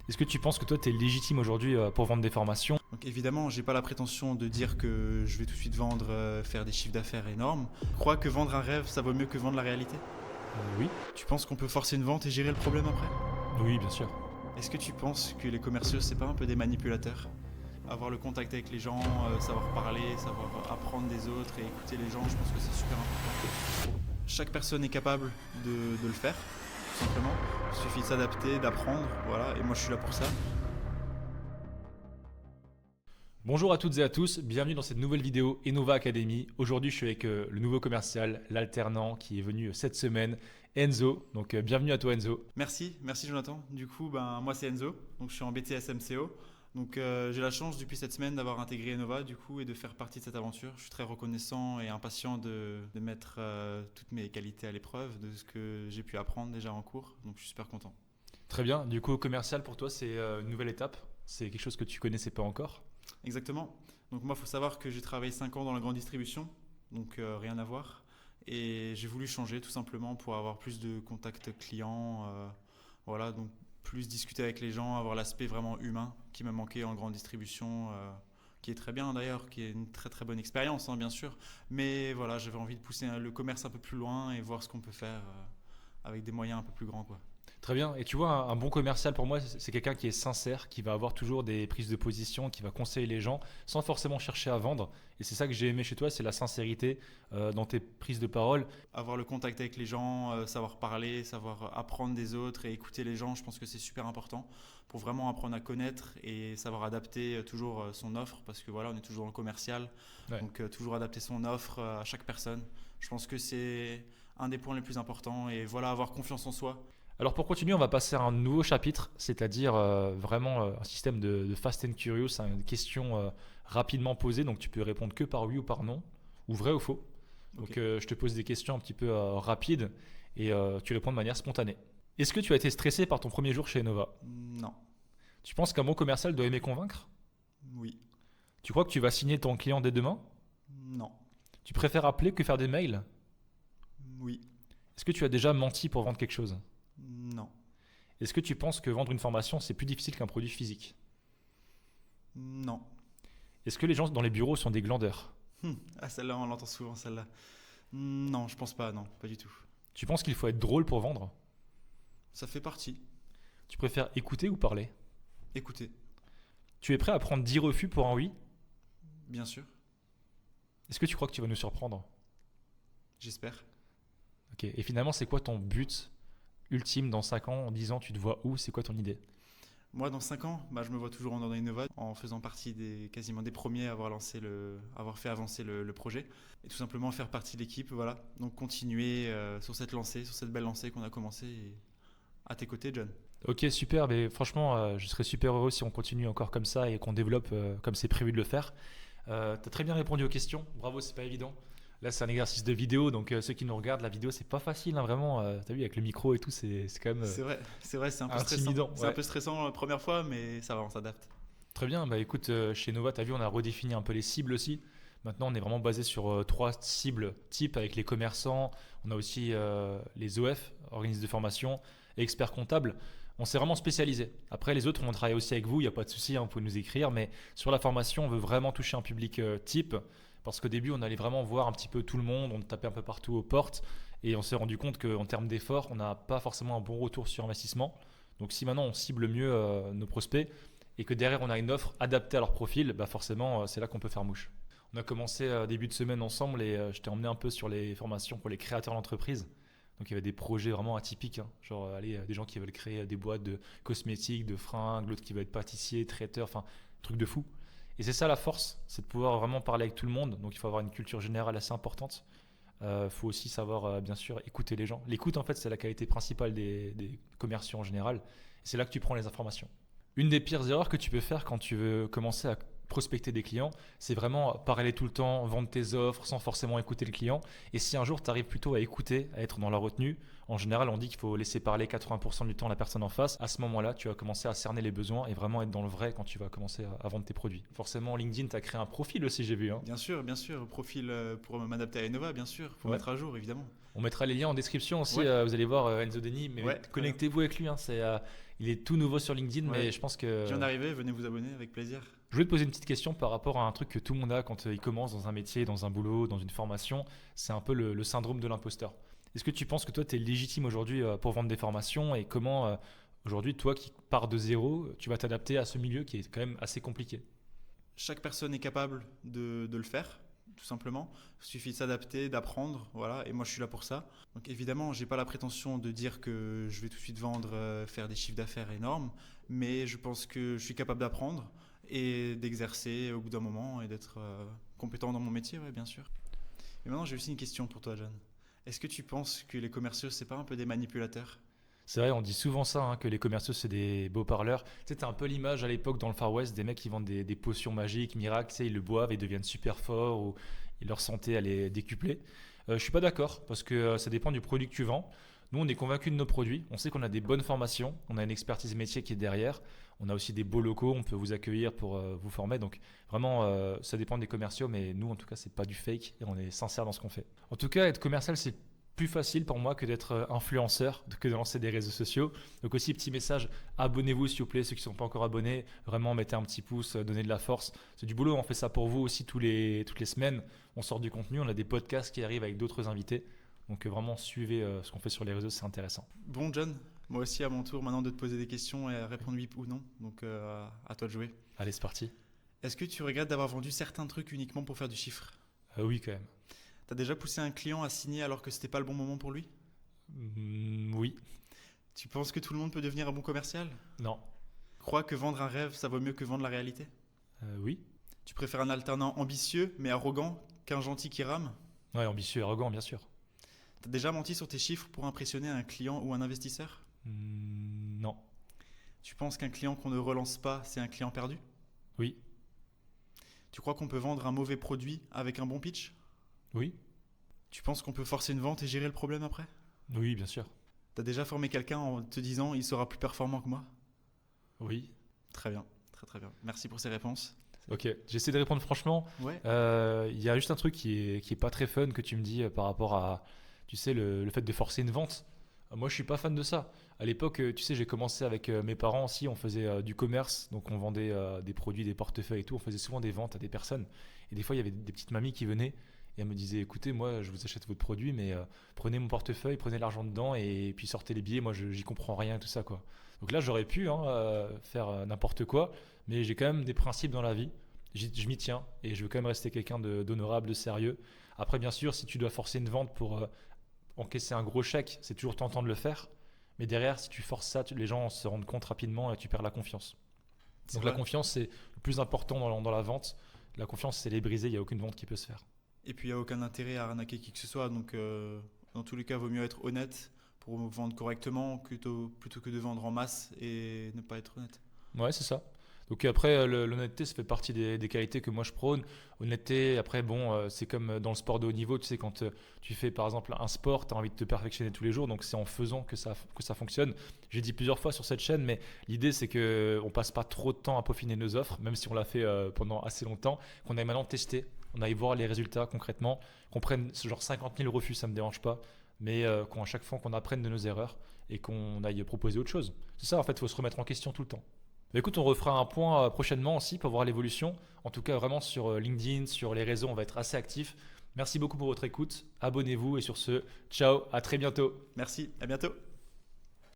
Est-ce que tu penses que toi, tu es légitime aujourd'hui pour vendre des formations? Donc évidemment, j'ai pas la prétention de dire que je vais tout de suite vendre, faire des chiffres d'affaires énormes. Je crois que vendre un rêve, ça vaut mieux que vendre la réalité. Oui. Tu penses qu'on peut forcer une vente et gérer le problème après? Oui, bien sûr. Est-ce que tu penses que les commerciaux, c'est pas un peu des manipulateurs? Avoir le contact avec les gens, savoir parler, savoir apprendre des autres et écouter les gens, je pense que c'est super important. Chaque personne est capable de le faire, tout simplement. Il suffit de s'adapter, d'apprendre, voilà, et moi je suis là pour ça. Bonjour à toutes et à tous, bienvenue dans cette nouvelle vidéo Enova Academy. Aujourd'hui, je suis avec le nouveau commercial, l'alternant qui est venu cette semaine, Enzo. Donc, bienvenue à toi, Enzo. Merci Jonathan. Du coup, moi c'est Enzo, donc je suis en BTS MCO. Donc j'ai la chance depuis cette semaine d'avoir intégré Enova du coup et de faire partie de cette aventure. Je suis très reconnaissant et impatient de mettre toutes mes qualités à l'épreuve, de ce que j'ai pu apprendre déjà en cours. Donc je suis super content. Très bien, du coup, commercial pour toi, c'est une nouvelle étape. C'est quelque chose que tu connaissais pas encore. Exactement. Donc moi, il faut savoir que j'ai travaillé 5 ans dans la grande distribution, donc rien à voir. Et j'ai voulu changer tout simplement pour avoir plus de contacts clients. Voilà, donc plus discuter avec les gens, avoir l'aspect vraiment humain qui m'a manqué en grande distribution, qui est très bien d'ailleurs, qui est une très très bonne expérience, bien sûr. Mais voilà, j'avais envie de pousser le commerce un peu plus loin et voir ce qu'on peut faire avec des moyens un peu plus grands, quoi. Très bien. Et tu vois, un bon commercial pour moi, c'est quelqu'un qui est sincère, qui va avoir toujours des prises de position, qui va conseiller les gens sans forcément chercher à vendre. Et c'est ça que j'ai aimé chez toi, c'est la sincérité dans tes prises de parole. Avoir le contact avec les gens, savoir parler, savoir apprendre des autres et écouter les gens, je pense que c'est super important pour vraiment apprendre à connaître et savoir adapter toujours son offre parce que voilà, on est toujours dans le commercial, Ouais. donc toujours adapter son offre à chaque personne. Je pense que c'est un des points les plus importants et voilà, avoir confiance en soi. Alors pour continuer, on va passer à un nouveau chapitre, c'est-à-dire vraiment un système de Fast and Curious, une question rapidement posée, donc tu peux répondre que par oui ou par non, ou vrai ou faux. Donc Ok. je te pose des questions un petit peu rapides et tu réponds de manière spontanée. Est-ce que tu as été stressé par ton premier jour chez Nova? Non. Tu penses qu'un bon commercial doit aimer convaincre? Oui. Tu crois que tu vas signer ton client dès demain? Non. Tu préfères appeler que faire des mails? Oui. Est-ce que tu as déjà menti pour vendre quelque chose? Non. Est-ce que tu penses que vendre une formation, c'est plus difficile qu'un produit physique? Non. Est-ce que les gens dans les bureaux sont des glandeurs? Ah, celle-là, on l'entend souvent, celle-là. Non, je pense pas, non, pas du tout. Tu penses qu'il faut être drôle pour vendre? Ça fait partie. Tu préfères écouter ou parler? Écoutez, Tu es prêt à prendre 10 refus pour un oui? bien sûr, Est-ce que tu crois que tu vas nous surprendre? j'espère. Ok. Et finalement, c'est quoi ton but ultime dans 5 ans? En 10 ans, tu te vois où? C'est quoi ton idée? Moi, dans 5 ans, je me vois toujours en Innova, en faisant partie quasiment des premiers à avoir fait avancer le projet. Et tout simplement faire partie de l'équipe, voilà. Donc continuer sur cette lancée, sur cette belle lancée qu'on a commencée. Et à tes côtés, John. Ok, super. Mais franchement, je serais super heureux si on continue encore comme ça et qu'on développe comme c'est prévu de le faire. Tu as très bien répondu aux questions. Bravo, c'est pas évident. Là, c'est un exercice de vidéo, donc ceux qui nous regardent, la vidéo, c'est pas facile, hein, vraiment. T'as vu, avec le micro et tout, c'est quand même C'est vrai, c'est un peu stressant. intimidant. C'est un Ouais. peu stressant la première fois, mais ça va, on s'adapte. Très bien, bah écoute, chez Nova, tu as vu, on a redéfini un peu les cibles aussi. Maintenant, on est vraiment basé sur 3 cibles types avec les commerçants. On a aussi les OF, organismes de formation, et experts comptables. On s'est vraiment spécialisé. Après, les autres, on travaille aussi avec vous, il n'y a pas de souci, hein, vous pouvez nous écrire. Mais sur la formation, on veut vraiment toucher un public type. Parce qu'au début, on allait vraiment voir un petit peu tout le monde, on tapait un peu partout aux portes. Et on s'est rendu compte qu'en termes d'efforts, on n'a pas forcément un bon retour sur investissement. Donc si maintenant on cible mieux nos prospects, et que derrière on a une offre adaptée à leur profil, bah forcément c'est là qu'on peut faire mouche. On a commencé début de semaine ensemble et je t'ai emmené un peu sur les formations pour les créateurs d'entreprise. Donc il y avait des projets vraiment atypiques, hein. Genre des gens qui veulent créer des boîtes de cosmétiques, de fringues, l'autre qui veut être pâtissier, traiteur, enfin truc de fou. Et c'est ça la force, c'est de pouvoir vraiment parler avec tout le monde. Donc il faut avoir une culture générale assez importante. Il faut aussi savoir bien sûr écouter les gens. L'écoute en fait c'est la qualité principale des commerciaux en général. Et c'est là que tu prends les informations. Une des pires erreurs que tu peux faire quand tu veux commencer à prospecter des clients, c'est vraiment parler tout le temps, vendre tes offres sans forcément écouter le client. Et si un jour tu arrives plutôt à écouter, à être dans la retenue, en général on dit qu'il faut laisser parler 80% du temps la personne en face. À ce moment-là, tu vas commencer à cerner les besoins et vraiment être dans le vrai quand tu vas commencer à vendre tes produits. Forcément, LinkedIn, tu as créé un profil aussi, j'ai vu, hein. Bien sûr, profil pour m'adapter à Innova, bien sûr, faut Ouais. mettre à jour, évidemment. On mettra les liens en description aussi, Ouais, vous allez voir Enzo Denis, mais ouais, très bien. connectez-vous avec lui, hein, Il est tout nouveau sur LinkedIn, Ouais. mais je pense que Je viens d'arriver, venez vous abonner avec plaisir. je voulais te poser une petite question par rapport à un truc que tout le monde a quand il commence dans un métier, dans un boulot, dans une formation. C'est un peu le syndrome de l'imposteur. Est-ce que tu penses que toi, tu es légitime aujourd'hui pour vendre des formations et comment aujourd'hui, toi qui pars de zéro, tu vas t'adapter à ce milieu qui est quand même assez compliqué? Chaque personne est capable de le faire, tout simplement. Il suffit de s'adapter, d'apprendre, voilà. Et moi, je suis là pour ça. Donc, évidemment, j'ai pas la prétention de dire que je vais tout de suite vendre, faire des chiffres d'affaires énormes, mais je pense que je suis capable d'apprendre et d'exercer au bout d'un moment et d'être compétent dans mon métier, ouais, bien sûr. Et maintenant, j'ai aussi une question pour toi, John. Est-ce que tu penses que les commerciaux, c'est pas un peu des manipulateurs? C'est vrai, on dit souvent ça, hein, que les commerciaux, c'est des beaux parleurs. Tu sais, t'as un peu l'image à l'époque dans le Far West des mecs qui vendent des potions magiques, miracles, tu sais, ils le boivent et ils deviennent super forts ou leur santé, elle est décuplée. Je suis pas d'accord parce que ça dépend du produit que tu vends. Nous, on est convaincus de nos produits. On sait qu'on a des bonnes formations, on a une expertise métier qui est derrière. On a aussi des beaux locaux, on peut vous accueillir pour vous former. Donc vraiment, ça dépend des commerciaux, mais nous, en tout cas, c'est pas du fake et on est sincère dans ce qu'on fait. En tout cas, être commercial, c'est plus facile pour moi que d'être influenceur, que de lancer des réseaux sociaux. Donc aussi, petit message, abonnez-vous s'il vous plaît, ceux qui ne sont pas encore abonnés, vraiment mettez un petit pouce, donnez de la force. C'est du boulot, on fait ça pour vous aussi toutes les semaines. On sort du contenu, on a des podcasts qui arrivent avec d'autres invités. Donc vraiment, suivez ce qu'on fait sur les réseaux, c'est intéressant. Bon, John, moi aussi, à mon tour maintenant de te poser des questions et répondre oui ou non. Donc, à toi de jouer. Allez, c'est parti. Est-ce que tu regrettes d'avoir vendu certains trucs uniquement pour faire du chiffre? Oui, quand même. T'as déjà poussé un client à signer alors que c'était pas le bon moment pour lui? Oui, Tu penses que tout le monde peut devenir un bon commercial? non, Crois que vendre un rêve, ça vaut mieux que vendre la réalité? oui. Tu préfères un alternant ambitieux mais arrogant qu'un gentil qui rame? Ouais, ambitieux et arrogant, bien sûr. T'as déjà menti sur tes chiffres pour impressionner un client ou un investisseur? Non, Tu penses qu'un client qu'on ne relance pas, c'est un client perdu? oui, Tu crois qu'on peut vendre un mauvais produit avec un bon pitch? oui, Tu penses qu'on peut forcer une vente et gérer le problème après? oui, bien sûr. T'as déjà formé quelqu'un en te disant il sera plus performant que moi? Oui. Très bien, très très bien. Merci pour ces réponses. Ok, j'essaie de répondre franchement. Ouais. Il y a juste un truc qui est pas très fun que tu me dis par rapport à, tu sais, le fait de forcer une vente. Moi, je suis pas fan de ça. À l'époque, tu sais, j'ai commencé avec mes parents aussi. On faisait du commerce, donc on vendait des produits, des portefeuilles et tout. On faisait souvent des ventes à des personnes. Et des fois, il y avait des petites mamies qui venaient et elles me disaient, écoutez, moi, je vous achète votre produit, mais prenez mon portefeuille, prenez l'argent dedans et puis sortez les billets. Moi, j'y comprends rien, tout ça, quoi. Donc là, j'aurais pu hein, faire n'importe quoi, mais j'ai quand même des principes dans la vie. Je m'y tiens et je veux quand même rester quelqu'un d'honorable, de sérieux. Après, bien sûr, si tu dois forcer une vente pour encaisser un gros chèque, c'est toujours tentant de le faire. Mais derrière, si tu forces ça, les gens se rendent compte rapidement et tu perds la confiance. C'est Donc la vrai. confiance, c'est le plus important dans la vente. La confiance, c'est les briser, il n'y a aucune vente qui peut se faire. Et puis il n'y a aucun intérêt à arnaquer qui que ce soit. Donc dans tous les cas, il vaut mieux être honnête pour vendre correctement plutôt que de vendre en masse et ne pas être honnête. Ouais, c'est ça. Donc après, l'honnêteté, ça fait partie des qualités que moi je prône. Honnêteté, après, bon, c'est comme dans le sport de haut niveau, tu sais, quand tu fais par exemple un sport, tu as envie de te perfectionner tous les jours, donc c'est en faisant que ça fonctionne. J'ai dit plusieurs fois sur cette chaîne, mais l'idée c'est qu'on passe pas trop de temps à peaufiner nos offres, même si on l'a fait pendant assez longtemps, qu'on aille maintenant tester, on aille voir les résultats concrètement, qu'on prenne ce genre 50 000 refus, ça me dérange pas, mais qu'à chaque fois qu'on apprenne de nos erreurs et qu'on aille proposer autre chose. C'est ça, en fait, il faut se remettre en question tout le temps. Bah écoute, on refera un point prochainement aussi pour voir l'évolution. En tout cas, vraiment sur LinkedIn, sur les réseaux, on va être assez actifs. Merci beaucoup pour votre écoute. Abonnez-vous et sur ce, ciao, à très bientôt. Merci, à bientôt.